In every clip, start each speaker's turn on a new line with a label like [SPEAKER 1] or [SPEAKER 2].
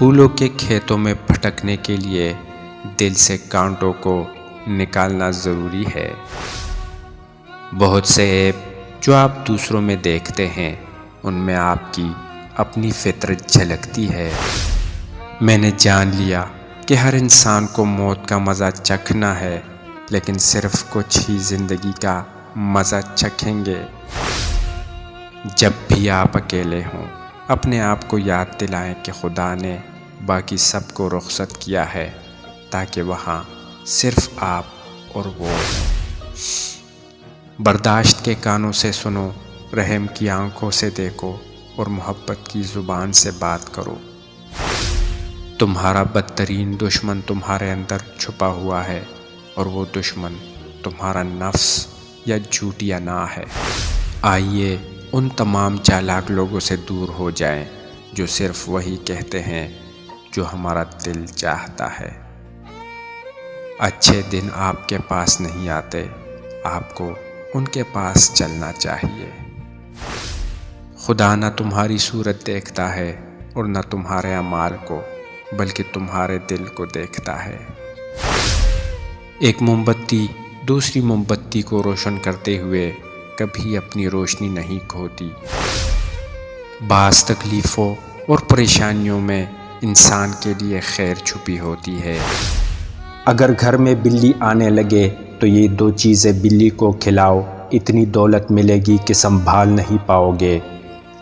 [SPEAKER 1] پھولوں کے کھیتوں میں بھٹکنے کے لیے دل سے کانٹوں کو نکالنا ضروری ہے۔ بہت سے عیب جو آپ دوسروں میں دیکھتے ہیں ان میں آپ کی اپنی فطرت جھلکتی ہے۔ میں نے جان لیا کہ ہر انسان کو موت کا مزہ چکھنا ہے، لیکن صرف کچھ ہی زندگی کا مزہ چکھیں گے۔ جب بھی آپ اکیلے ہوں اپنے آپ کو یاد دلائیں کہ خدا نے باقی سب کو رخصت کیا ہے تاکہ وہاں صرف آپ اور وہ ہیں۔ برداشت کے کانوں سے سنو، رحم کی آنکھوں سے دیکھو اور محبت کی زبان سے بات کرو۔ تمہارا بدترین دشمن تمہارے اندر چھپا ہوا ہے، اور وہ دشمن تمہارا نفس یا جھوٹی انا ہے۔ آئیے ان تمام چالاک لوگوں سے دور ہو جائیں جو صرف وہی کہتے ہیں جو ہمارا دل چاہتا ہے۔ اچھے دن آپ کے پاس نہیں آتے، آپ کو ان کے پاس چلنا چاہیے۔ خدا نہ تمہاری صورت دیکھتا ہے اور نہ تمہارے اعمال کو، بلکہ تمہارے دل کو دیکھتا ہے۔ ایک موم بتی دوسری موم بتی کو روشن کرتے ہوئے کبھی اپنی روشنی نہیں کھوتی۔ بعض تکلیفوں اور پریشانیوں میں انسان کے لیے خیر چھپی ہوتی ہے۔ اگر گھر میں بلی آنے لگے تو یہ 2 چیزیں بلی کو کھلاؤ، اتنی دولت ملے گی کہ سنبھال نہیں پاؤ گے۔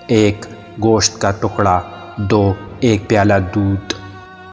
[SPEAKER 1] 1 گوشت کا ٹکڑا، 2 ایک پیالہ دودھ۔